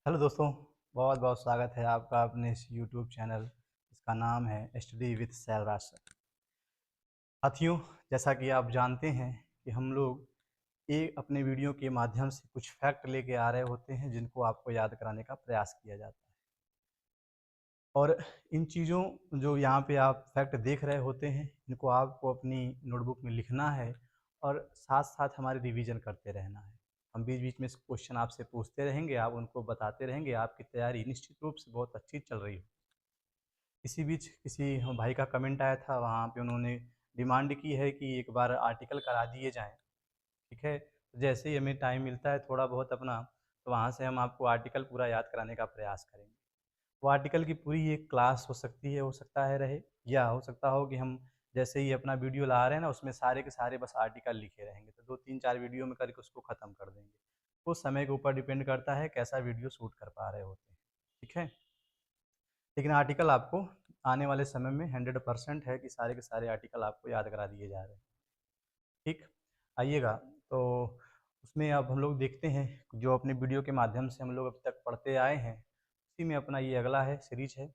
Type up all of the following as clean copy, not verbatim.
Hello दोस्तों, बहुत बहुत स्वागत है आपका अपने इस यूट्यूब चैनल जिसका नाम है स्टडी विद सैलराज सर। साथियों, जैसा कि आप जानते हैं कि हम लोग अपने वीडियो के माध्यम से कुछ फैक्ट लेके आ रहे होते हैं जिनको आपको याद कराने का प्रयास किया जाता है। और इन चीज़ों जो यहाँ पे आप फैक्ट देख रहे होते हैं इनको आपको अपनी नोटबुक में लिखना है और साथ साथ हमारे रिवीजन करते रहना है। हम बीच बीच में क्वेश्चन आपसे पूछते रहेंगे, आप उनको बताते रहेंगे, आपकी तैयारी निश्चित रूप से बहुत अच्छी चल रही हो। इसी बीच किसी भाई का कमेंट आया था, वहाँ पे उन्होंने डिमांड की है कि एक बार आर्टिकल करा दिए जाएँ। ठीक है, तो जैसे ही हमें टाइम मिलता है थोड़ा बहुत अपना, तो वहाँ से हम आपको आर्टिकल पूरा याद कराने का प्रयास करेंगे। वो आर्टिकल की पूरी एक क्लास हो सकती है, हो सकता है रहे, या हो सकता हो कि हम जैसे ही अपना वीडियो ला रहे हैं ना उसमें सारे के सारे बस आर्टिकल लिखे रहेंगे, तो 2-3-4 वीडियो में करके उसको ख़त्म कर देंगे। वो समय के ऊपर डिपेंड करता है कैसा वीडियो शूट कर पा रहे होते हैं। ठीक है, लेकिन आर्टिकल आपको आने वाले समय में 100% है कि सारे के सारे आर्टिकल आपको याद करा दिए जा रहे हैं। ठीक, आइएगा। तो उसमें अब हम लोग देखते हैं जो अपने वीडियो के माध्यम से हम लोग अभी तक पढ़ते आए हैं, उसी में अपना ये अगला है सीरीज है।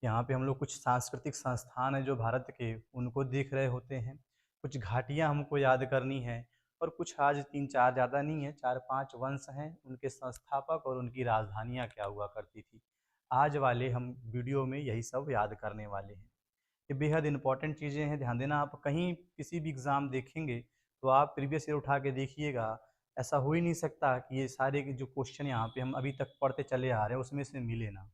यहाँ पे हम लोग कुछ सांस्कृतिक संस्थान हैं जो भारत के, उनको देख रहे होते हैं। कुछ घाटियाँ हमको याद करनी है और कुछ आज 3-4 ज़्यादा नहीं है, 4-5 वंश हैं, उनके संस्थापक और उनकी राजधानियाँ क्या हुआ करती थी। आज वाले हम वीडियो में यही सब याद करने वाले हैं। ये बेहद इंपॉर्टेंट चीज़ें हैं, ध्यान देना। आप कहीं किसी भी एग्ज़ाम देखेंगे तो आप प्रीवियस ईयर उठा के देखिएगा, ऐसा हो ही नहीं सकता कि ये सारे के जो क्वेश्चन यहाँ पे हम अभी तक पढ़ते चले आ रहे हैं उसमें से मिले ना।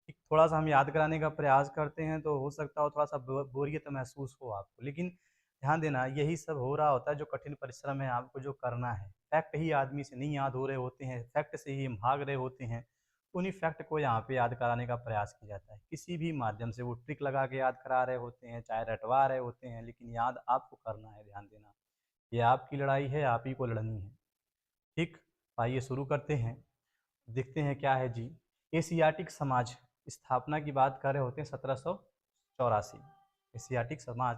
ठीक, थोड़ा-सा हम याद कराने का प्रयास करते हैं तो हो सकता हो थोड़ा-सा बोरियत महसूस हो आपको, लेकिन ध्यान देना यही सब हो रहा होता है, जो कठिन परिश्रम है आपको जो करना है। फैक्ट ही आदमी से नहीं याद हो रहे होते हैं, फैक्ट से ही हम भाग रहे होते हैं, उन्हीं फैक्ट को यहाँ पे याद कराने का प्रयास किया जाता है। किसी भी माध्यम से वो ट्रिक लगा के याद करा रहे होते हैं, चाहे रटवा रहे होते हैं, लेकिन याद आपको करना है, ध्यान देना। ये आपकी लड़ाई है, आप ही को लड़नी है। ठीक, आइए शुरू करते हैं। देखते हैं क्या है जी। एशियाटिक समाज स्थापना की बात कर रहे होते हैं 1784। एशियाटिक समाज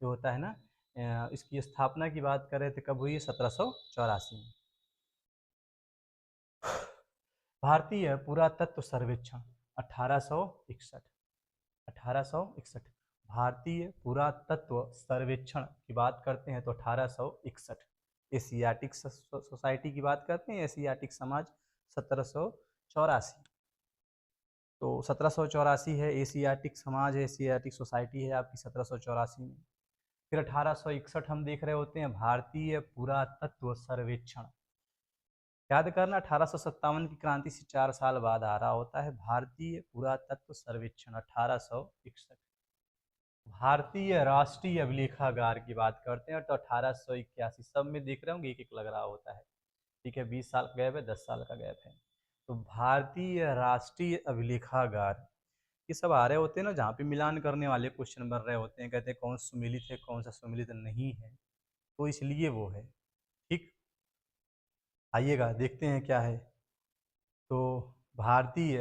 जो होता है ना, इसकी स्थापना की बात कर रहे थे, कब हुई है? 1784 में। भारतीय पुरातत्व सर्वेक्षण 1861। 1861 भारतीय पुरातत्व सर्वेक्षण की बात करते हैं तो 1861। एशियाटिक सोसाइटी की बात करते हैं, एशियाटिक समाज 1784। तो 1784 है, एशियाटिक समाज है, एशियाटिक सोसाइटी है आपकी 1784 में। फिर 1861 हम देख रहे होते हैं भारतीय पुरातत्व सर्वेक्षण। याद करना, 1857 की क्रांति से 4 साल बाद आ रहा होता है भारतीय पुरातत्व सर्वेक्षण 1861। भारतीय राष्ट्रीय अभिलेखागार की बात करते हैं तो 1881। सब में देख रहे होंगे एक एक लग रहा होता है। ठीक है, 20 साल का गैप है, 10 साल का गैप है। तो भारतीय राष्ट्रीय अभिलेखागार, ये सब आ रहे होते हैं ना, जहाँ पे मिलान करने वाले क्वेश्चन बन रहे होते हैं, कहते हैं कौन सुमेलित है कौन सा सुमेलित नहीं है, तो इसलिए वो है। ठीक, आइएगा देखते हैं क्या है। तो भारतीय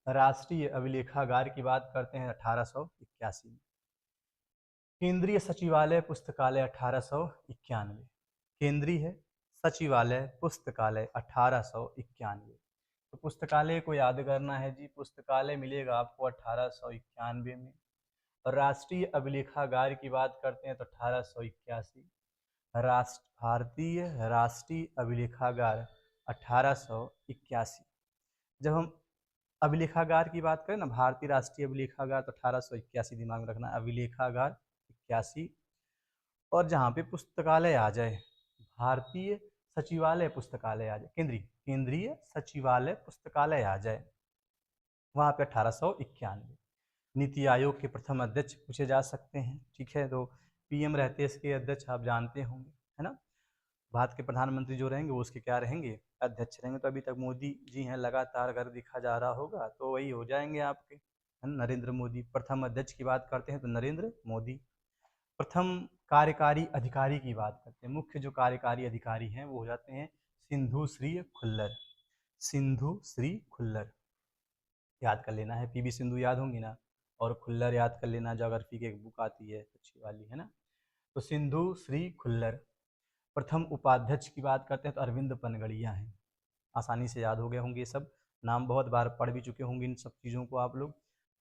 राष्ट्रीय अभिलेखागार की बात करते हैं 1881 में। केंद्रीय सचिवालय पुस्तकालय 1891। केंद्रीय सचिवालय पुस्तकालय 1891। तो पुस्तकालय को याद करना है जी, पुस्तकालय मिलेगा आपको 1891 में। और राष्ट्रीय अभिलेखागार की बात करते हैं तो 1881। भारतीय राष्ट्रीय अभिलेखागार 1881। जब हम अभिलेखागार की बात करें ना, भारतीय राष्ट्रीय अभिलेखागार, तो 1881 दिमाग में रखना, अभिलेखागार 81। और जहाँ पे पुस्तकालय आ जाए, भारतीय सचिवालय पुस्तकालय आ जाए, केंद्रीय केंद्रीय सचिवालय पुस्तकालय आ जाए, वहाँ पे 1891। नीति आयोग के प्रथम अध्यक्ष पूछे जा सकते हैं। ठीक है, तो पीएम रहते हैं इसके अध्यक्ष, आप जानते होंगे, है ना। भारत के प्रधानमंत्री जो रहेंगे वो उसके क्या रहेंगे? अध्यक्ष रहेंगे। तो अभी तक मोदी जी हैं लगातार, अगर देखा जा रहा होगा तो वही हो जाएंगे आपके, है ना, नरेंद्र मोदी। प्रथम अध्यक्ष की बात करते हैं तो नरेंद्र मोदी। प्रथम कार्यकारी अधिकारी की बात करते हैं, मुख्य जो कार्यकारी अधिकारी हैं वो हो जाते हैं सिंधु श्री खुल्लर। सिंधु श्री खुल्लर याद कर लेना है, पीवी सिंधु याद होंगी ना, और खुल्लर याद कर लेना, ज्योग्राफी की एक बुक आती है अच्छी वाली, है ना। तो सिंधु श्री खुल्लर। प्रथम उपाध्यक्ष की बात करते हैं तो अरविंद पनगड़िया हैं, आसानी से याद हो गए होंगे ये सब। नाम बहुत बार पढ़ भी चुके होंगे इन सब चीज़ों को आप लोग।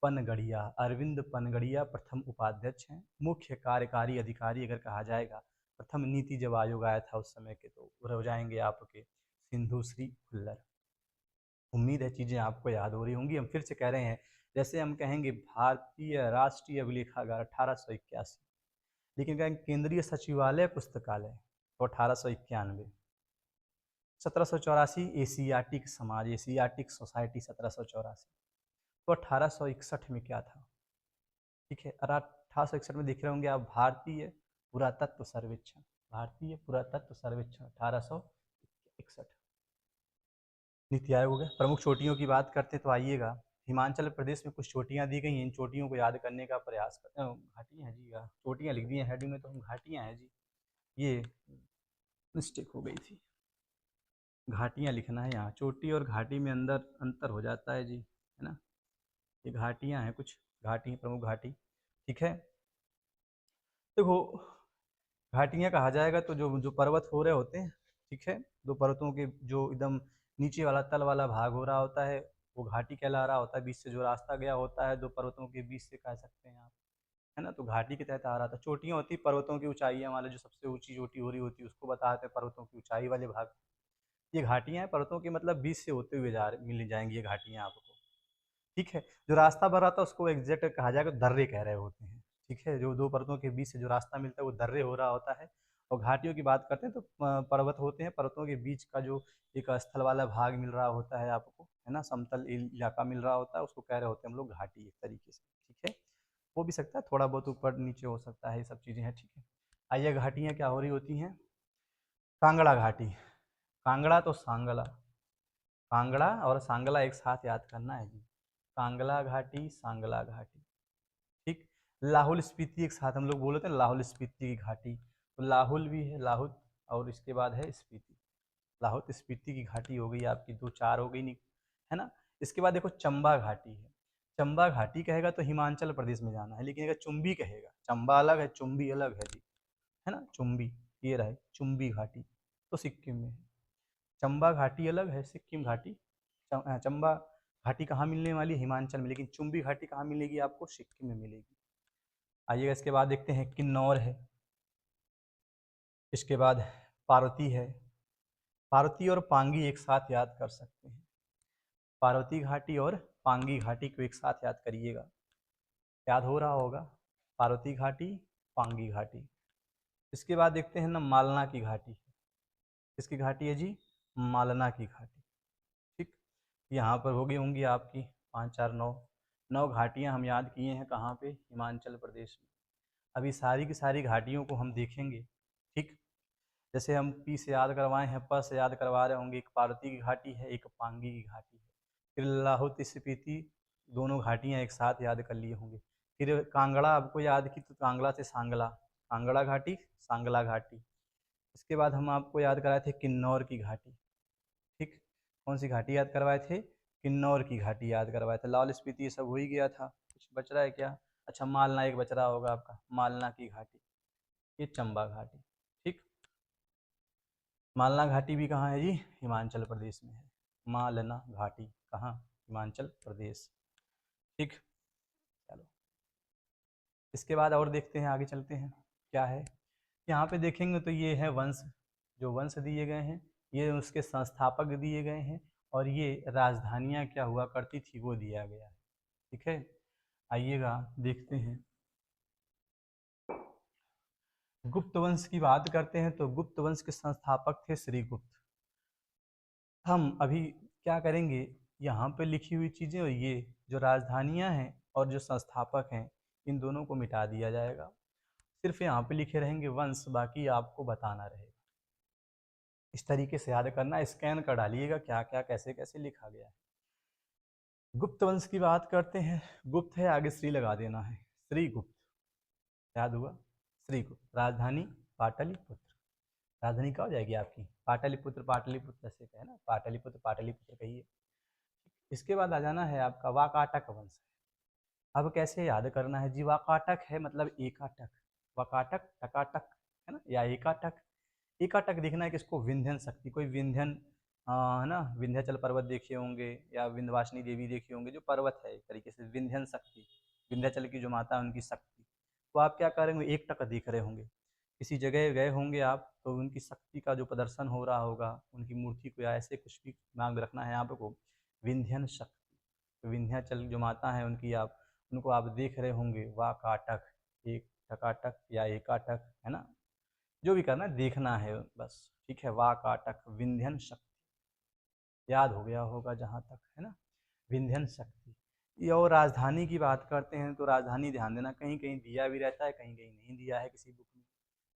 पनगड़िया, अरविंद पनगड़िया प्रथम उपाध्यक्ष हैं। मुख्य कार्यकारी अधिकारी अगर कहा जाएगा, प्रथम नीति जब आयोग आया था उस समय के, तो हो जाएंगे आपके सिंधु श्री खुल्लर। उम्मीद है चीज़ें आपको याद हो रही होंगी। हम फिर से कह रहे हैं, जैसे हम कहेंगे भारतीय राष्ट्रीय अभिलेखागार 1881, लेकिन कहेंगे केंद्रीय सचिवालय पुस्तकालय तो 1891। 1784 एशियाटिक समाज, एशियाटिक सोसाइटी 1784। तो 1861 में क्या था, ठीक है। और 1861 में देख रहे होंगे आप, भारतीय पुरातत्व सर्वेक्षण, भारतीय पुरातत्व सर्वेक्षण 1861। नीति आयोग हो गया। प्रमुख चोटियों की बात करते हैं तो आइएगा, हिमाचल प्रदेश में कुछ चोटियां दी गई हैं, इन चोटियों को याद करने का प्रयास करते हैं। घाटियाँ हैं जी, चोटियां लिख दी हैं हेडिंग में, तो हम घाटियां हैं जी, ये मिस्टेक हो गई थी। घाटियां लिखना है यहाँ, चोटी और घाटी में अंतर हो जाता है जी, है ना। ये घाटियां हैं, कुछ घाटी, प्रमुख घाटी, ठीक है। देखो, घाटियां कहा जाएगा तो जो जो पर्वत हो रहे होते हैं, ठीक है, दो पर्वतों के जो एकदम नीचे वाला तल वाला भाग हो रहा होता है, वो घाटी कहला रहा होता है। बीच से जो रास्ता गया होता है दो पर्वतों के बीच से, कह सकते हैं आप, है ना, तो घाटी के तहत आ रहा था। चोटियां होती पर्वतों की ऊंचाइयां वाले, जो सबसे ऊंची चोटी हो रही होती है उसको बताते हैं पर्वतों की ऊंचाई वाले भाग। ये घाटियां हैं पर्वतों के, मतलब बीच से होते हुए मिल जाएंगी ये घाटियां आपको, ठीक है। जो रास्ता भर रहा था उसको एग्जैक्ट कहा जाएगा, दर्रे कह रहे होते हैं, ठीक है। जो दो पर्वतों के बीच से जो रास्ता मिलता है वो दर्रे हो रहा होता है। और घाटियों की बात करते हैं तो पर्वत होते हैं, पर्वतों के बीच का जो एक स्थल वाला भाग मिल रहा होता है आपको, है ना, समतल इलाका मिल रहा होता है, उसको कह रहे होते हैं हम लोग घाटी, एक तरीके से, ठीक है। हो भी सकता है थोड़ा बहुत ऊपर नीचे हो सकता है, ये सब चीज़ें हैं, ठीक है। आइए, घाटियाँ क्या हो रही होती हैं। कांगड़ा घाटी, कांगड़ा तो सांगला, कांगड़ा और सांगला एक साथ याद करना है जी, कांगला घाटी, सांगला घाटी, ठीक। लाहौल स्पीति एक साथ हम लोग बोलते हैं, लाहौल स्पीति की घाटी, तो लाहौल भी है, लाहौल, और इसके बाद है स्पीति, लाहौल स्पीति की घाटी हो गई आपकी, दो चार हो गई, नहीं, है ना। इसके बाद देखो चंबा घाटी है। चंबा घाटी कहेगा तो हिमाचल प्रदेश में जाना है, लेकिन अगर चुंबी कहेगा, चंबा अलग है, चुंबी अलग है जी, है ना। चुंबी, ये रहे चुंबी घाटी, तो सिक्किम में है। चंबा घाटी अलग है, सिक्किम घाटी। चंबा घाटी कहाँ मिलने वाली है, हिमाचल में, लेकिन चुंबी घाटी कहाँ मिलेगी आपको, सिक्किम में मिलेगी। आइएगा, इसके बाद देखते हैं किन्नौर है, इसके बाद पार्वती है। पार्वती और पांगी एक साथ याद कर सकते हैं, पार्वती घाटी और पांगी घाटी को एक साथ याद करिएगा, याद हो रहा होगा, पार्वती घाटी, पांगी घाटी। इसके बाद देखते हैं ना, मालना की घाटी, किसकी घाटी है जी, मालना की घाटी, ठीक। यहाँ पर हो गई होंगी आपकी 5 4 9 9 घाटियाँ हम याद किए हैं, कहाँ पे, हिमाचल प्रदेश में। अभी सारी की सारी घाटियों को हम देखेंगे, ठीक। जैसे हम पी से याद करवाए हैं, प से याद करवा रहे होंगे, एक पार्वती की घाटी है, एक पांगी की घाटी है। फिर लाहौल स्पीति, दोनों घाटियाँ एक साथ याद कर लिए होंगे। फिर कांगड़ा आपको याद की तो कांगड़ा से सांगला, कांगड़ा घाटी, सांगला घाटी। इसके बाद हम आपको याद कराए थे किन्नौर की घाटी, ठीक। कौन सी घाटी याद करवाए थे, किन्नौर की घाटी याद करवाए थे। लाहौल स्पीति ये सब हो ही गया था, कुछ बच रहा है क्या, अच्छा मालना एक बच रहा होगा आपका, मालना की घाटी, ये चंबा घाटी, ठीक। मालना घाटी भी कहाँ है जी, हिमाचल प्रदेश में है, मालना घाटी कहाँ, हिमाचल प्रदेश, ठीक। चलो, इसके बाद और देखते हैं, आगे चलते हैं क्या है। यहाँ पे देखेंगे तो ये है वंश, जो वंश दिए गए हैं, ये उसके संस्थापक दिए गए हैं, और ये राजधानियाँ क्या हुआ करती थी वो दिया गया है, ठीक है। आइएगा देखते हैं, गुप्त वंश की बात करते हैं तो गुप्त वंश के संस्थापक थे श्रीगुप्त। हम अभी क्या करेंगे, यहाँ पे लिखी हुई चीज़ें और ये जो राजधानियाँ हैं और जो संस्थापक हैं, इन दोनों को मिटा दिया जाएगा, सिर्फ यहाँ पे लिखे रहेंगे वंश, बाकी आपको बताना रहेगा। इस तरीके से याद करना, स्कैन कर डालिएगा क्या क्या कैसे कैसे लिखा गया है। गुप्त वंश की बात करते हैं, गुप्त है आगे श्री लगा देना है, श्रीगुप्त, याद हुआ, श्रीगुप्त। राजधानी पाटलिपुत्र, राजधानी क्या हो जाएगी आपकी, पाटलिपुत्र, पाटलिपुत्र ऐसे कहे ना, पाटलिपुत्र पाटलिपुत्र कहिए। इसके बाद आ जाना है आपका वाकाटक वंश। अब कैसे याद करना है जी, वाकाटक है मतलब एकाटक, वाकाटक टकाटक, है ना, या एकाटक। एकाटक देखना है कि इसको विंध्यन शक्ति, कोई विंध्यन है ना, विंध्याचल पर्वत देखे होंगे या विंध्यवासिनी देवी देखे होंगे, जो पर्वत है एक तरीके से विंध्यन शक्ति, विंध्याचल की जो माता है उनकी शक्ति। तो आप क्या करेंगे, एक टक दिख रहे होंगे, किसी जगह गए होंगे आप, तो उनकी शक्ति का जो प्रदर्शन हो रहा होगा, उनकी मूर्ति को या ऐसे कुछ भी दिमाग में रखना है आपको, विंध्यन शक्ति। तो विंध्याचल जो माता है उनकी आप, उनको आप देख रहे होंगे, वाह काटक, एक टकाटक या एकाटक, है ना, जो भी करना है देखना है बस, ठीक है। वाह काटक विंध्यन शक्ति, याद हो गया होगा जहाँ तक, है ना, विंध्यन शक्ति। ये और राजधानी की बात करते हैं तो राजधानी ध्यान देना, कहीं कहीं दिया भी रहता है, कहीं कहीं नहीं दिया है किसी बुक में।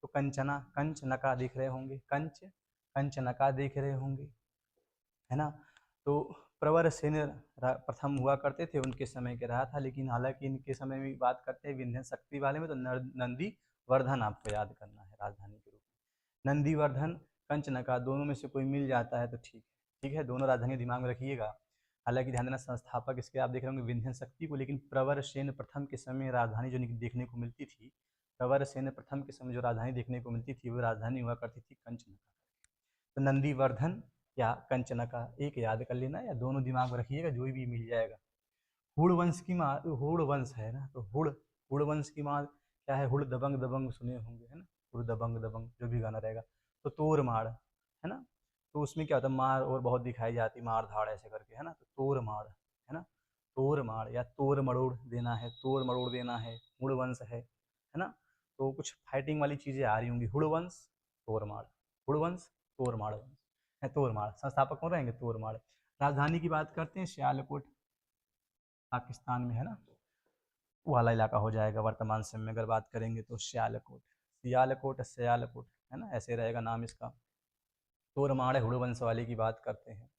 तो कंचना, कंचनका दिख रहे होंगे, कंचनका देख रहे होंगे, है ना। तो प्रवर सेन प्रथम हुआ करते थे, उनके समय के रहा था, लेकिन हालांकि इनके समय में बात करते हैं विंध्यन शक्ति वाले में, तो नंदी वर्धन आपको याद करना है राजधानी के रूप में। नंदी वर्धन, कंचनका, दोनों में से कोई मिल जाता है तो ठीक है, ठीक है, दोनों राजधानी दिमाग में रखिएगा। हालांकि ध्यान देना, संस्थापक इसके आप देख रहे होंगे विंध्यन शक्ति को, लेकिन प्रवर सेन प्रथम के समय राजधानी जो देखने को मिलती थी, प्रवर सेन प्रथम के समय जो राजधानी देखने को मिलती थी, वो राजधानी हुआ करती थी कंचनका। तो नंदीवर्धन या कंचनका, एक याद कर लेना या दोनों दिमाग में रखिएगा, जो भी मिल जाएगा। हुड़ वंश की माँ, हुड़ वंश है ना, तो हुड़, हुड़ वंश की माँ क्या है, हुड़ दबंग, दबंग सुने होंगे, है ना, हुड़ दबंग, दबंग जो भी गाना रहेगा। तो तोर माड़, है ना, तो उसमें क्या होता है, मार और बहुत दिखाई जाती, मार धाड़ ऐसे करके, है ना, तो तोर माड़, है ना, तोर माड़ या तोर मरोड़ देना है, तोर मरोड़ देना है, हुड़ वंश है ना। तो कुछ फाइटिंग वाली चीजें आ रही होंगी, हुड़ वंश, तोर माड़, हुड़ वंश, तोर माड़ वंश है, तोर माड़ संस्थापक कौन रहेंगे, तोर माड़। राजधानी की बात करते हैं, सियालकोट पाकिस्तान में, है ना, वो वाला इलाका हो जाएगा वर्तमान समय में अगर बात करेंगे तो, सियालकोट, सियालकोट, सियालकोट, है ना, ऐसे रहेगा नाम इसका। तोरमाड़ हुड़ वंश वाले की बात करते हैं।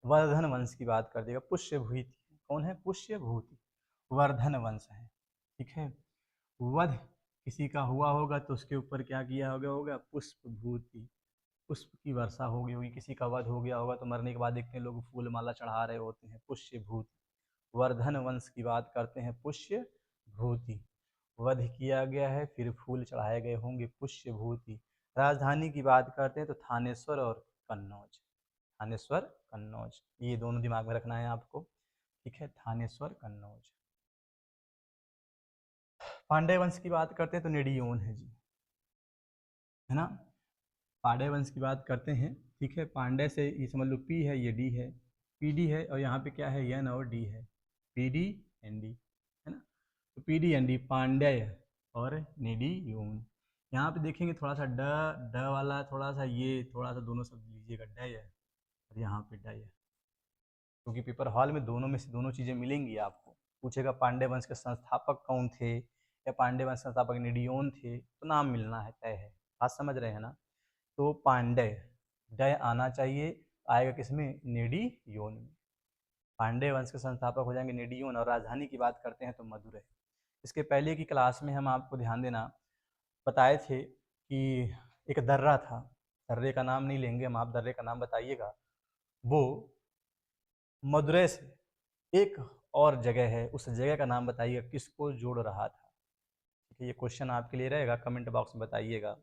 वर्धन वंश की बात कर देगा, पुष्यभूति, कौन है, पुष्यभूति, वर्धन वंश है, ठीक है। वध किसी का हुआ होगा तो उसके ऊपर क्या किया होगा, पुष्पभूति, पुष्प की वर्षा हो गई होगी, किसी का वध हो गया होगा तो मरने के बाद देखते हैं लोग फूल माला चढ़ा रहे होते हैं, पुष्यभूति। वर्धन वंश की बात करते हैं, पुष्यभूति, वध किया गया है फिर फूल चढ़ाए गए होंगे, पुष्यभूति। राजधानी की बात करते हैं तो थानेश्वर और कन्नौज, थानेश्वर कन्नौज, ये दोनों दिमाग में रखना है आपको, ठीक है, थानेश्वर कन्नौज। पांड्य वंश की बात करते हैं तो नेडियोन है जी, है ना, पांड्य वंश की बात करते हैं, ठीक है। पांड्य से ये समझ लो पी है, ये डी है, पी डी है, और यहाँ पे क्या है, एन और डी है, पी डी एन डी, है ना। तो P D N D, Pandya और नेडियोन। यहाँ पे देखेंगे थोड़ा सा ड वाला, थोड़ा सा ये, थोड़ा सा दोनों शब्द लीजिएगा, डय है और यहाँ पे डय है, क्योंकि पेपर हॉल में दोनों में से दोनों चीज़ें मिलेंगी आपको। पूछेगा पांड्य वंश के संस्थापक कौन थे, या पांड्य वंश संस्थापक नेडियोन थे, तो नाम मिलना है, तय है, बात समझ रहे हैं ना। तो पांड्य, डय आना चाहिए, आएगा किसमें, नेडियोन में। पांड्य वंश के संस्थापक हो जाएंगे नेडियोन। और राजधानी की बात करते हैं तो मदुरै। इसके पहले की क्लास में हम आपको ध्यान देना बताए थे कि एक दर्रा था, दर्रे का नाम नहीं लेंगे हम, आप दर्रे का नाम बताइएगा, वो मदुरै से एक और जगह है, उस जगह का नाम बताइएगा, किसको जोड़ रहा था, ठीक है। ये क्वेश्चन आपके लिए रहेगा, कमेंट बॉक्स में बताइएगा।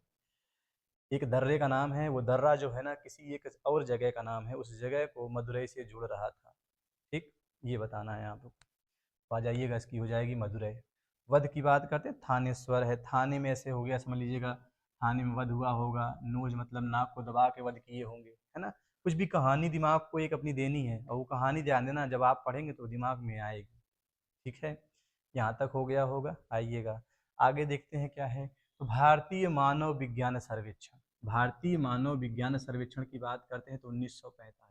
एक दर्रे का नाम है, वो दर्रा जो है ना किसी एक और जगह का नाम है, उस जगह को मदुरै से जुड़ रहा था, ठीक, ये बताना है आपको। तो आ जाइएगा, इसकी हो जाएगी मदुरै। वध की बात करते हैं, थानेश्वर है, थाने में ऐसे हो गया, समझ लीजिएगा थाने में वध हुआ होगा, नोज मतलब नाक को दबा के वध किए होंगे, है ना। कुछ भी कहानी दिमाग को एक अपनी देनी है, और वो कहानी ध्यान देना जब आप पढ़ेंगे तो दिमाग में आएगी, ठीक है। यहाँ तक हो गया होगा, आइएगा आगे देखते हैं क्या है। तो भारतीय मानव विज्ञान सर्वेक्षण, भारतीय मानव विज्ञान सर्वेक्षण की बात करते हैं तो 1945।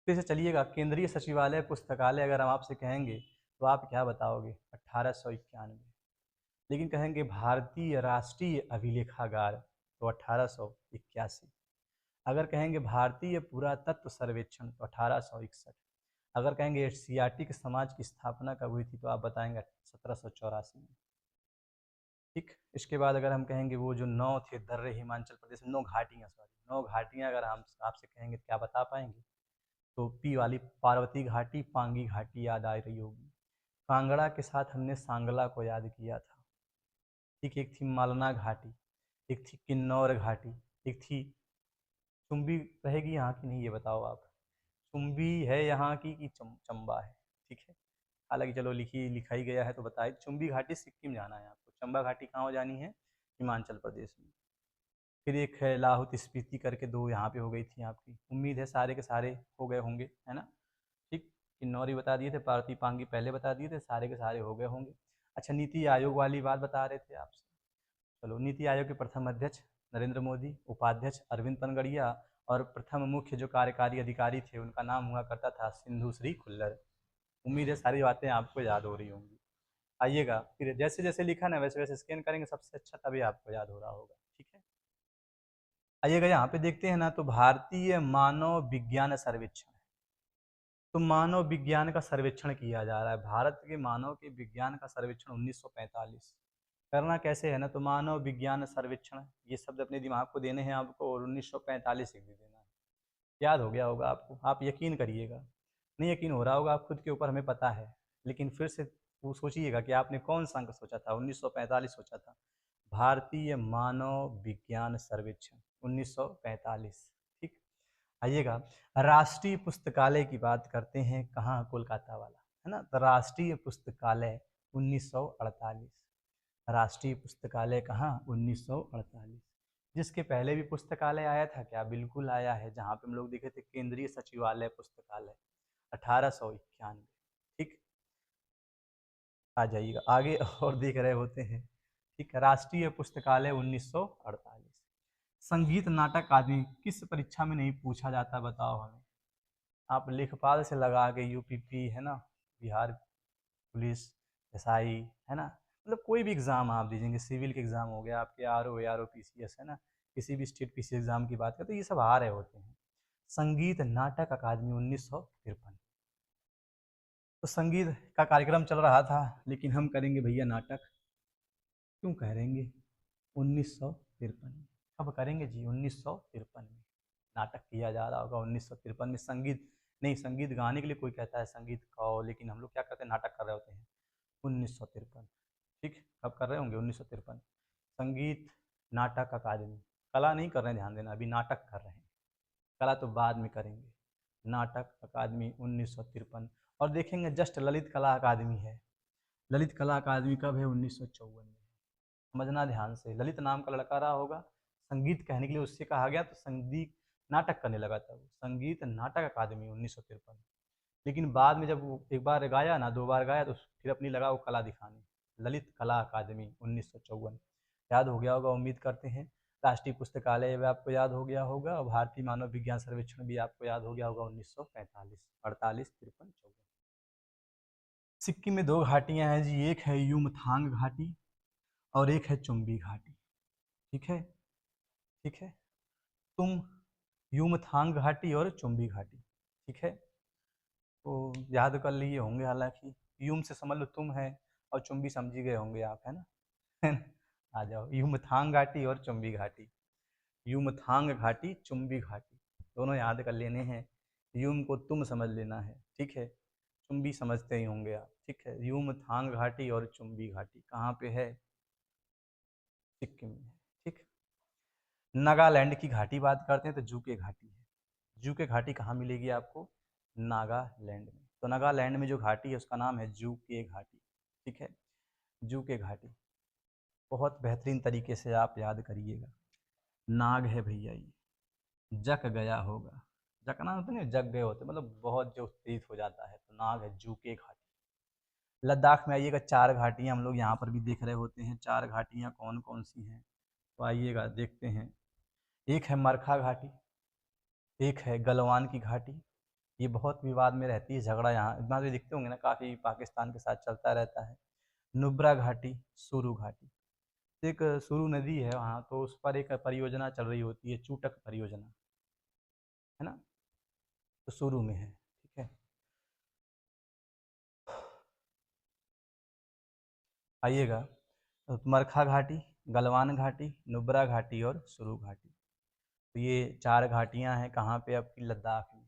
फिर से चलिएगा, केंद्रीय सचिवालय पुस्तकालय अगर हम आपसे कहेंगे तो आप क्या बताओगे, 1891। लेकिन कहेंगे भारतीय राष्ट्रीय अभिलेखागार तो 1881। अगर कहेंगे भारतीय पुरातत्व सर्वेक्षण तो 1861। अगर कहेंगे एशियाटिक समाज की स्थापना कब हुई थी तो आप बताएंगे 1784 में, ठीक। इसके बाद अगर हम कहेंगे वो जो 9 थे दर्रे हिमाचल प्रदेश में, 9 घाटियाँ, सॉरी 9 घाटियाँ अगर हम आपसे कहेंगे तो क्या बता पाएंगे, तो पी वाली पार्वती घाटी, पांगी घाटी याद आ रही होगी। कांगड़ा के साथ हमने सांगला को याद किया था, ठीक। एक थी मालना घाटी, एक थी किन्नौर घाटी, एक थी चुम्बी रहेगी यहाँ की नहीं, ये बताओ आप। चुम्बी है यहाँ की कि चंबा है? ठीक है, हालांकि चलो लिखा ही गया है तो बताए। चुम्बी घाटी सिक्किम जाना है आपको, चंबा घाटी कहाँ हो जानी है? हिमाचल प्रदेश में। फिर एक है लाहौल स्पीति करके, दो यहाँ पे हो गई थी आपकी। उम्मीद है सारे के सारे हो गए होंगे, है ना? ठीक, किन्नौरी बता दिए थे, पारती पांगी पहले बता दिए थे, सारे के सारे हो गए होंगे। अच्छा, नीति आयोग वाली बात बता रहे थे आपसे। चलो, नीति आयोग के प्रथम अध्यक्ष नरेंद्र मोदी, उपाध्यक्ष अरविंद पनगड़िया, और प्रथम मुख्य जो कार्यकारी अधिकारी थे उनका नाम हुआ करता था सिंधु श्री खुल्लर। उम्मीद है सारी बातें आपको याद हो रही होंगी। आइएगा, फिर जैसे जैसे लिखा ना वैसे वैसे स्कैन करेंगे, सबसे अच्छा तभी आपको याद हो रहा होगा। ठीक है, आइएगा यहाँ पे देखते हैं ना, तो भारतीय मानव विज्ञान सर्वेक्षण। तो मानव विज्ञान का सर्वेक्षण किया जा रहा है, भारत के मानव के विज्ञान का सर्वेक्षण 1945। करना कैसे है ना, तो मानव विज्ञान सर्वेक्षण, ये शब्द अपने दिमाग को देने हैं आपको, और 1945 लिख देना है। याद हो गया होगा आपको, आप यकीन करिएगा। नहीं यकीन हो रहा होगा आप खुद के ऊपर, हमें पता है, लेकिन फिर से वो सोचिएगा कि आपने कौन सा अंक सोचा था। 1945 सोचा था, भारतीय मानव विज्ञान सर्वेक्षण 1945। ठीक, आइएगा, राष्ट्रीय पुस्तकालय की बात करते हैं, कहाँ? कोलकाता वाला, है ना? तो राष्ट्रीय पुस्तकालय 1948। राष्ट्रीय पुस्तकालय कहाँ? 1948। जिसके पहले भी पुस्तकालय आया था क्या? बिल्कुल आया है, जहाँ पे हम लोग देखे थे केंद्रीय सचिवालय पुस्तकालय 1891। ठीक, आ जाइएगा आगे और देख रहे होते हैं। ठीक है, राष्ट्रीय पुस्तकालय 1948। संगीत नाटक अकादमी किस परीक्षा में नहीं पूछा जाता, बताओ हमें। आप लेखपाल से लगा के यूपीपी, है ना, बिहार पुलिस, एसआई, है ना, मतलब कोई भी एग्ज़ाम आप दीजिएंगे, सिविल के एग्ज़ाम हो गया आपके, आर ओ पीसीएस, है ना, किसी भी स्टेट पीसी एग्ज़ाम की बात करें तो ये सब आ रहे होते हैं। संगीत नाटक अकादमी 1953। तो संगीत का कार्यक्रम चल रहा था, लेकिन हम करेंगे भैया नाटक। क्यों करेंगे 1953 में? कब करेंगे जी? 1953 में नाटक किया जा रहा होगा। 1953 में संगीत नहीं, संगीत गाने के लिए कोई कहता है संगीत गाओ, लेकिन हम लोग क्या करते हैं, नाटक कर रहे होते हैं। 1953। ठीक, कब कर रहे होंगे? 1953। संगीत नाटक अकादमी, कला नहीं कर रहे हैं, ध्यान देना, अभी नाटक कर रहे हैं, कला तो बाद में करेंगे। नाटक अकादमी 1953। और देखेंगे जस्ट ललित कला अकादमी है। ललित कला अकादमी कब है? 1954 में। समझना ध्यान से, ललित नाम का लड़का रहा होगा, संगीत कहने के लिए उससे कहा गया तो संगीत नाटक करने लगा था वो। संगीत नाटक अकादमी 1953। लेकिन बाद में जब वो एक बार गाया ना, दो बार गाया, तो फिर अपनी लगा वो कला दिखाने। ललित कला अकादमी 1954। याद हो गया होगा, उम्मीद करते हैं। राष्ट्रीय पुस्तकालय भी आपको याद हो गया होगा, और भारतीय मानव विज्ञान सर्वेक्षण भी आपको याद हो गया होगा 1945, 48, 53, 54। सिक्किम में दो घाटियां हैं जी, एक है युमथांग घाटी और एक है चुम्बी घाटी। ठीक है, ठीक है, तुम युमथांग घाटी और चुम्बी घाटी। ठीक है, तो याद कर लिए होंगे, हालांकि यूम से समझ लो तुम है, और चुम्बी समझ ही गए होंगे आप, है ना? है ना? आ जाओ, युमथांग घाटी और चुम्बी घाटी। युमथांग घाटी, चुम्बी घाटी, दोनों याद कर लेने हैं। युम को तुम समझ लेना है, ठीक है, चुम्बी समझते ही होंगे आप। ठीक है, युमथांग घाटी और चुम्बी घाटी कहाँ पे है? सिक्किम में। ठीक, नागालैंड की घाटी बात करते हैं तो जूके घाटी है। जूके घाटी कहाँ मिलेगी आपको? नागालैंड में। तो नागालैंड में जो घाटी है उसका नाम है जूके घाटी। ठीक है, जूके घाटी, बहुत बेहतरीन तरीके से आप याद करिएगा। नाग है भैया ये, जक गया होगा, जकना होता है ना, जग गए होते, मतलब बहुत जो उत्तेजित हो जाता है, तो नाग है जूके घाटी। लद्दाख में आइएगा, चार घाटियाँ हम लोग यहाँ पर भी देख रहे होते हैं। चार घाटियाँ कौन कौन सी हैं, तो आइएगा देखते हैं। एक है मरखा घाटी, एक है गलवान की घाटी, ये बहुत विवाद में रहती है, झगड़ा यहाँ इतना भी दिखते होंगे ना, काफ़ी पाकिस्तान के साथ चलता रहता है। नुब्रा घाटी, सुरू घाटी, एक सुरू नदी है वहाँ, तो उस पर एक परियोजना चल रही होती है, चूटक परियोजना, है ना, तो सुरू में है। ठीक है, आइएगा, तो मरखा घाटी, गलवान घाटी, नुब्रा घाटी और सुरू घाटी, तो ये चार घाटियाँ हैं कहाँ पे? आपकी लद्दाख में।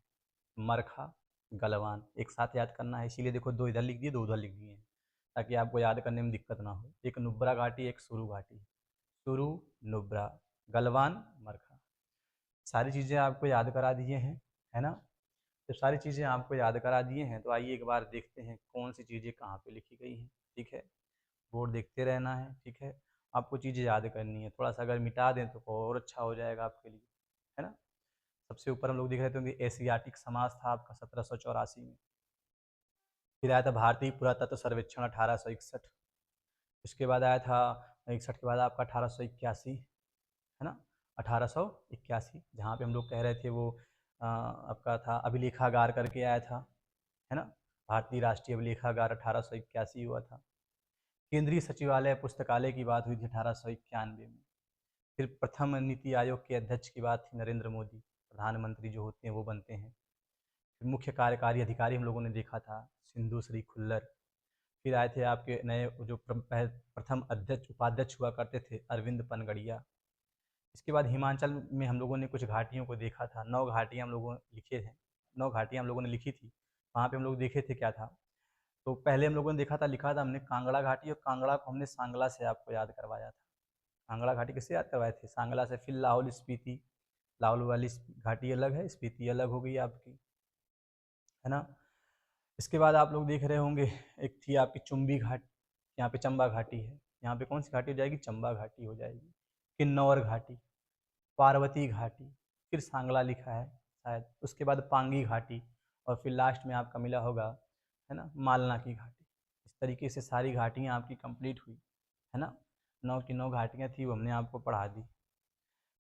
मरखा, गलवान एक साथ याद करना है, इसीलिए देखो दो इधर लिख दिए, दो उधर लिख दिए हैं, ताकि आपको याद करने में दिक्कत ना हो। एक नुब्रा घाटी, एक सुरू घाटी। सुरू, नुब्रा, गलवान, मरखा। सारी चीज़ें आपको याद करा दिए हैं, है ना। जब सारी चीज़ें आपको याद करा दिए हैं तो आइए एक बार देखते हैं कौन सी चीज़ें कहाँ पे लिखी गई हैं। ठीक है, बोर्ड देखते रहना है। ठीक है, आपको चीज़ें याद करनी है, थोड़ा सा अगर मिटा दें तो और अच्छा हो जाएगा आपके लिए, है ना। सबसे ऊपर हम लोग देख रहे थे कि एशियाटिक समाज था आपका 1784 में। फिर आया था भारतीय पुरातत्व सर्वेक्षण 1861। उसके बाद आया था 61 के बाद आपका 1881, है ना। 1881 जहाँ पे हम लोग कह रहे थे वो आपका था अभिलेखागार करके आया था, है ना। भारतीय राष्ट्रीय अभिलेखागार 1881 हुआ था। केंद्रीय सचिवालय पुस्तकालय की बात हुई थी 1891 में। फिर प्रथम नीति आयोग के अध्यक्ष की बात थी नरेंद्र मोदी, प्रधानमंत्री जो होते हैं वो बनते हैं। फिर मुख्य कार्यकारी अधिकारी हम लोगों ने देखा था सिंधु श्री खुल्लर। फिर आए थे आपके नए जो प्रथम अध्यक्ष उपाध्यक्ष हुआ करते थे अरविंद पनगड़िया। इसके बाद हिमाचल में हम लोगों ने कुछ घाटियों को देखा था, 9 घाटियाँ हम लोगों ने लिखे थे, 9 घाटियाँ हम लोगों ने लिखी थी। वहाँ पे हम लोग देखे थे क्या था। तो पहले हम लोगों ने देखा था, लिखा था हमने कांगड़ा घाटी, और कांगड़ा को हमने सांगला से आपको याद करवाया था। कांगड़ा घाटी किससे याद करवाए थे? सांगला से। फिर लाहौल स्पीति, लाहौल वाली घाटी अलग है, स्पीति अलग हो गई आपकी, है ना। इसके बाद आप लोग देख रहे होंगे एक थी आपकी चुम्बी घाट, यहाँ पे चंबा घाटी है। यहाँ पे कौन सी घाटी हो जाएगी? चंबा घाटी हो जाएगी। किन्नौर घाटी, पार्वती घाटी, फिर सांगला लिखा है शायद, उसके बाद पांगी घाटी, और फिर लास्ट में आपका मिला होगा, है ना, मालना की घाटी। इस तरीके से सारी घाटियाँ आपकी कंप्लीट हुई, है ना। 9 की 9 घाटियाँ थी, वो हमने आपको पढ़ा दी।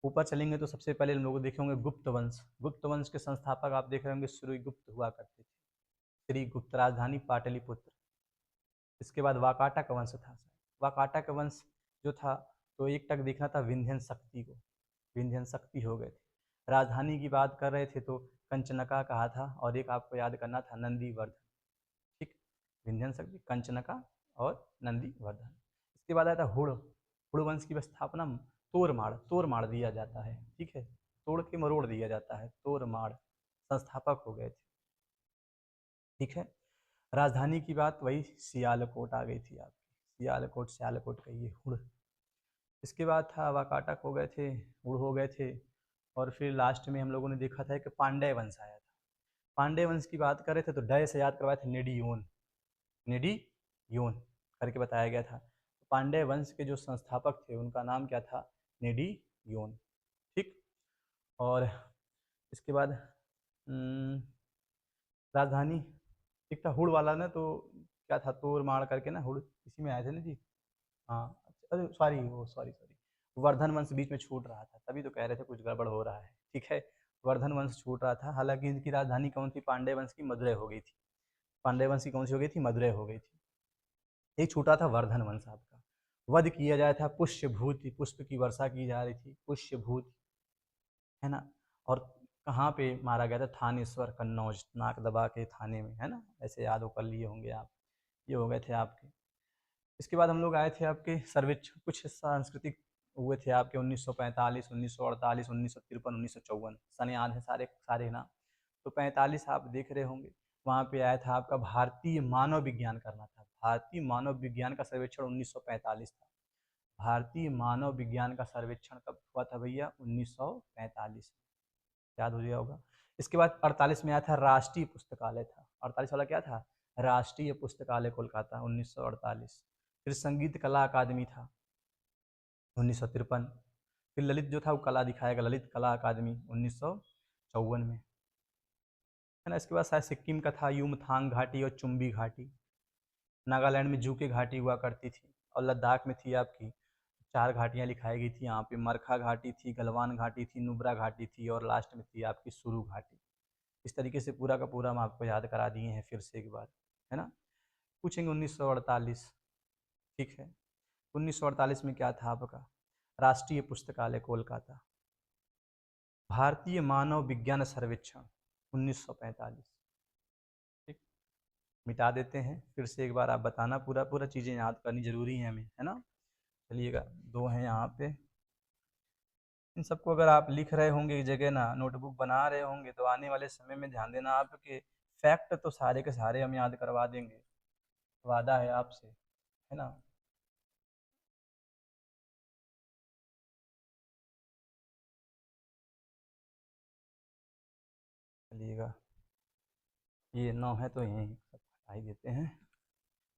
ऊपर चलेंगे तो सबसे पहले हम लोग देखे होंगे गुप्त वंश। गुप्त वंश के संस्थापक आप देख रहे होंगे श्रीगुप्त हुआ करते थे। श्रीगुप्त, राजधानी पाटलिपुत्र। इसके बाद वाकाटक वंश था। वाकाटक वंश जो था तो एक टक देखना था विंध्यन शक्ति को, विंध्यन शक्ति हो गए थे। राजधानी की बात कर रहे थे तो कंचनका कहा था, और एक आपको याद करना था नंदीवर्धन। ठीक, विंध्यन शक्ति, कंचनका और नंदीवर्धन। इसके बाद आया था हुड़। हुड़ वंश की स्थापना तोरमाड़, तोरमाड़ दिया जाता है। ठीक है, तोड़ के मरोड़ दिया जाता है, तोरमाड़ संस्थापक हो गए थे। ठीक है, राजधानी की बात वही सियालकोट आ गई थी आपकी, सियालकोट, सियालकोट कहिए, हुड़। इसके बाद था वाकाटक हो गए थे, हुड़ हो गए थे, और फिर लास्ट में हम लोगों ने देखा था कि पांड्य वंश आया था। पांड्य वंश की बात कर रहे थे तो डय से याद करवाए थे नेडियोन, नेडियोन करके बताया गया था। पांड्य वंश के जो संस्थापक थे उनका नाम क्या था? नेडियोन। ठीक, और इसके बाद राजधानी एक था हुड़ वाला ना, तो क्या था, तोड़ मार करके ना, हुड़ इसी में आए थे ना जी। हाँ, अरे सॉरी, वो सॉरी सॉरी, वर्धन वंश बीच में छूट रहा था, तभी तो कह रहे थे कुछ गड़बड़ हो रहा है। ठीक है, वर्धन वंश छूट रहा था। हालांकि इनकी राजधानी कौन थी? पांड्य वंश की मदुरै हो गई थी। पांड्य वंश की कौन सी हो गई थी? मदुरै हो गई थी। एक छूटा था वर्धन वंश आपका। वध किया जाया था पुष्यभूति, पुष्प की वर्षा की जा रही थी, पुष्यभूति, है ना। और कहाँ पे मारा गया था? थानेश्वर, कन्नौज, नाक दबा के थाने में, है ना। ऐसे याद हो कर लिए होंगे आप। ये हो गए थे आपके। इसके बाद हम लोग आए थे आपके सर्वेक्षण, कुछ सांस्कृतिक हुए थे आपके 1945, 1948, 1953, 1954, सन याद है सारे सारे ना। तो 45 आप देख रहे होंगे, वहाँ पे आया था आपका भारतीय मानव विज्ञान करना था। भारतीय मानव विज्ञान का सर्वेक्षण 1945 था। भारतीय मानव विज्ञान का सर्वेक्षण कब हुआ था भैया? 1945। याद हो गया होगा। इसके बाद 48 में आया था राष्ट्रीय पुस्तकालय था। 48 वाला क्या था? राष्ट्रीय पुस्तकालय कोलकाता, 1948। फिर संगीत कला अकादमी था 1953। फिर ललित जो था वो कला दिखाएगा, ललित कला अकादमी 1954 में, है ना। इसके बाद शायद सिक्किम का था युमथांग घाटी और चुम्बी घाटी। नागालैंड में जूके घाटी हुआ करती थी, और लद्दाख में थी आपकी 4 घाटियाँ लिखाई गई थी यहाँ पे, मरखा घाटी थी, गलवान घाटी थी, नुब्रा घाटी थी, और लास्ट में थी आपकी सुरु घाटी। इस तरीके से पूरा का पूरा हम आपको याद करा दिए हैं फिर से एक बार, है ना। पूछेंगे 1948। ठीक है, 1948 में क्या था आपका? राष्ट्रीय पुस्तकालय कोलकाता। भारतीय मानव विज्ञान सर्वेक्षण 1945। ठीक, मिटा देते हैं फिर से एक बार, आप बताना पूरा पूरा चीज़ें याद करनी जरूरी है हमें, है ना। चलिएगा, 2 हैं यहाँ पे। इन सबको अगर आप लिख रहे होंगे एक जगह ना, नोटबुक बना रहे होंगे, तो आने वाले समय में ध्यान देना आपके फैक्ट तो सारे के सारे हम याद करवा देंगे, वादा है आपसे, है ना। चलिएगा, ये 9 है तो यहीं सब हटा ही देते हैं,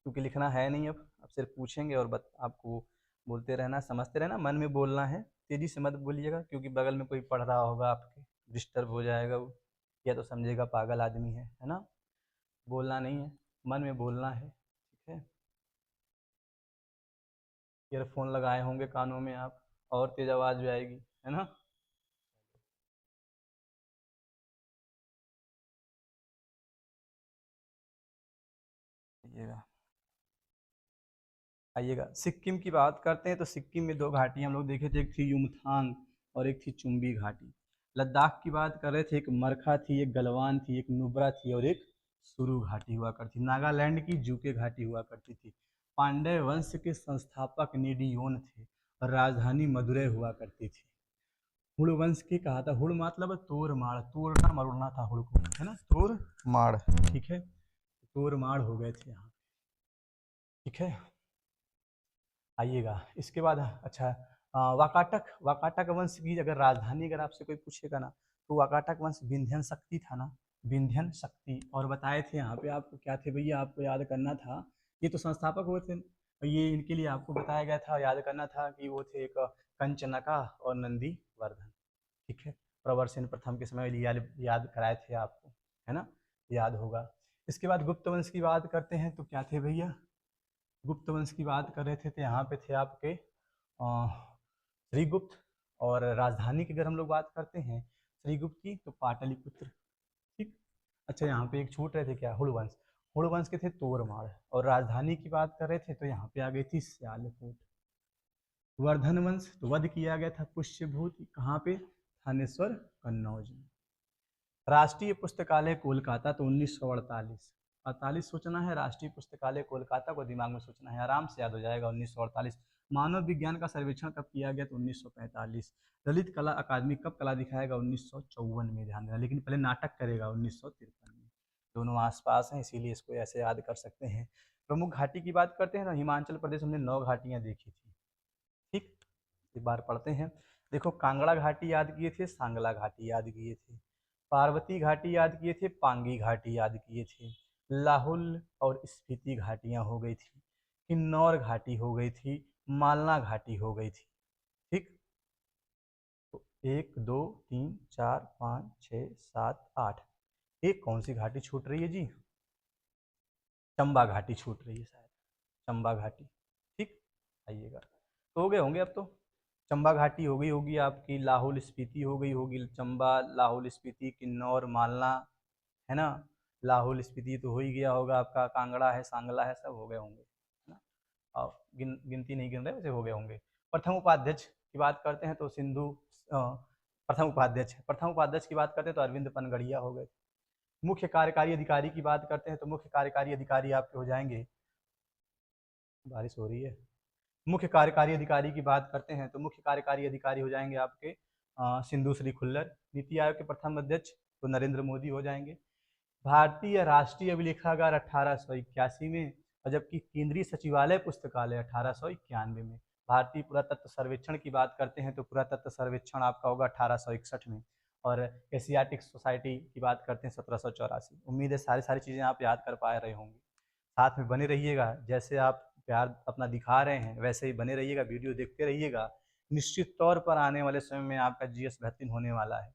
क्योंकि लिखना है नहीं। अब सिर्फ पूछेंगे और आपको बोलते रहना, समझते रहना, मन में बोलना है। तेज़ी से मत बोलिएगा, क्योंकि बगल में कोई पढ़ रहा होगा आपके, डिस्टर्ब हो जाएगा वो, या तो समझेगा पागल आदमी है ना। बोलना नहीं है, मन में बोलना है, ठीक है। ईयरफोन लगाए होंगे कानों में आप, और तेज आवाज़ आएगी, है ना। आइएगा, आइएगा, सिक्किम की बात करते हैं तो सिक्किम में 2 घाटियाँ हम लोग देखे थे, एक थी युमथांग और एक थी चुम्बी घाटी। लद्दाख की बात कर रहे थे, एक मरखा थी, एक गलवान थी, एक नुब्रा थी और एक सुरु घाटी हुआ करती। नागालैंड की जूके घाटी हुआ करती थी। पांड्य वंश के संस्थापक नेडियोन थे और राजधानी मदुरै हुआ करती थी। हुड़ वंश की कहा था, हुड़ मतलब तोड़ माड़, तोड़ना मरोड़ना था हुड़ को, है ना, तोड़ माड़, ठीक है, तोड़ माड़ हो गए थे यहाँ, ठीक है। आइएगा, इसके बाद अच्छा, वाकाटक, वाकाटक वंश की अगर राजधानी अगर आपसे कोई पूछेगा ना, तो वाकाटक वंश विंध्यन शक्ति था ना, विंध्यन शक्ति। और बताए थे यहाँ पे आपको क्या थे भैया, आपको याद करना था, ये तो संस्थापक हुए थे, ये इनके लिए आपको बताया गया था, याद करना था कि वो थे एक कंचनका और नंदी वर्धन, ठीक है। प्रवरसेन प्रथम के समय याद कराए थे आपको, है ना, याद होगा। इसके बाद गुप्त वंश की बात करते हैं तो क्या थे भैया, गुप्त वंश की बात कर रहे थे तो यहाँ पे थे आपके श्रीगुप्त। और राजधानी की अगर हम लोग बात करते हैं श्रीगुप्त की, तो पाटलिपुत्र, ठीक। अच्छा, यहाँ पे एक छूट रहे थे क्या, हुड़वंश, हुड़वंश के थे तोरमाड़। और राजधानी की बात कर रहे थे तो यहाँ पे आ गई थी सियालकोट। वर्धन वंश तो वध किया गया था पुष्यभूत, कहाँ पे, थानेश्वर कन्नौज में। राष्ट्रीय पुस्तकालय कोलकाता तो 1948, 48 सोचना है, राष्ट्रीय पुस्तकालय कोलकाता को दिमाग में सोचना है, आराम से याद हो जाएगा 1948। मानव विज्ञान का सर्वेक्षण कब किया गया तो 1945। ललित कला अकादमी कब कला दिखाएगा 1954 में, ध्यान देना, लेकिन पहले नाटक करेगा 1953 में। दोनों आसपास हैं, इसीलिए इसको ऐसे याद कर सकते हैं। प्रमुख घाटी की बात करते हैं ना, हिमाचल प्रदेश हमने 9 घाटियाँ देखी थी, ठीक। एक बार पढ़ते हैं, देखो, कांगड़ा घाटी याद किए थे, सांगला घाटी याद किए थे, पार्वती घाटी याद किए थे, पांगी घाटी याद किए थे, लाहुल और स्पीति घाटियां हो गई थी, किन्नौर घाटी हो गई थी, मालना घाटी हो गई थी, ठीक। तो 1 2 3 4 5 6 7 8, एक कौन सी घाटी छूट रही है जी, चंबा घाटी छूट रही है शायद, चंबा घाटी, ठीक। आइएगा, तो हो गए होंगे अब तो। चंबा घाटी हो गई होगी आपकी, लाहौल स्पीति हो गई होगी, चंबा, लाहौल स्पीति, किन्नौर, मालना, है ना। लाहौल स्पीति तो हो ही गया होगा आपका, कांगड़ा है, सांगला है, सब हो गए होंगे, है ना। और गिनती नहीं गिन रहे, वैसे हो गए होंगे। प्रथम उपाध्यक्ष की बात करते हैं तो सिंधु, प्रथम उपाध्यक्ष की बात करते हैं तो अरविंद पनगड़िया हो गए। मुख्य कार्यकारी अधिकारी की बात करते हैं तो मुख्य कार्यकारी अधिकारी आपके हो जाएंगे, बारिश हो रही है। मुख्य कार्यकारी अधिकारी की बात करते हैं तो मुख्य कार्यकारी अधिकारी हो जाएंगे आपके सिंधु श्री खुल्लर। नीति आयोग के प्रथम अध्यक्ष तो नरेंद्र मोदी हो जाएंगे। भारतीय राष्ट्रीय अभिलेखागार 1881 में, और जबकि केंद्रीय सचिवालय पुस्तकालय 1891 में। भारतीय पुरातत्व सर्वेक्षण की बात करते हैं तो पुरातत्व सर्वेक्षण आपका होगा 1861 में। और एशियाटिक सोसाइटी की बात करते हैं 1784। उम्मीद है सारी सारी चीज़ें आप याद कर पा रहे होंगे। साथ में बने रहिएगा, जैसे आप प्यार अपना दिखा रहे हैं वैसे ही बने रहिएगा, वीडियो देखते रहिएगा। निश्चित तौर पर आने वाले समय में आपका जीएस बेहतरीन होने वाला है।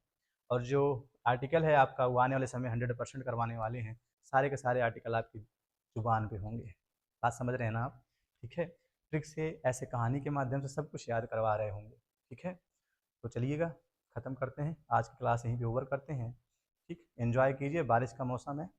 और जो आर्टिकल है आपका, वो आने वाले समय 100% करवाने वाले हैं। सारे के सारे आर्टिकल आपकी जुबान पे होंगे। बात समझ रहे हैं ना आप, ठीक है। ट्रिक से ऐसे कहानी के माध्यम से सब कुछ याद करवा रहे होंगे, ठीक है। तो चलिएगा, ख़त्म करते हैं आज की क्लास, यहीं पे ओवर करते हैं, ठीक। एंजॉय कीजिए, बारिश का मौसम है।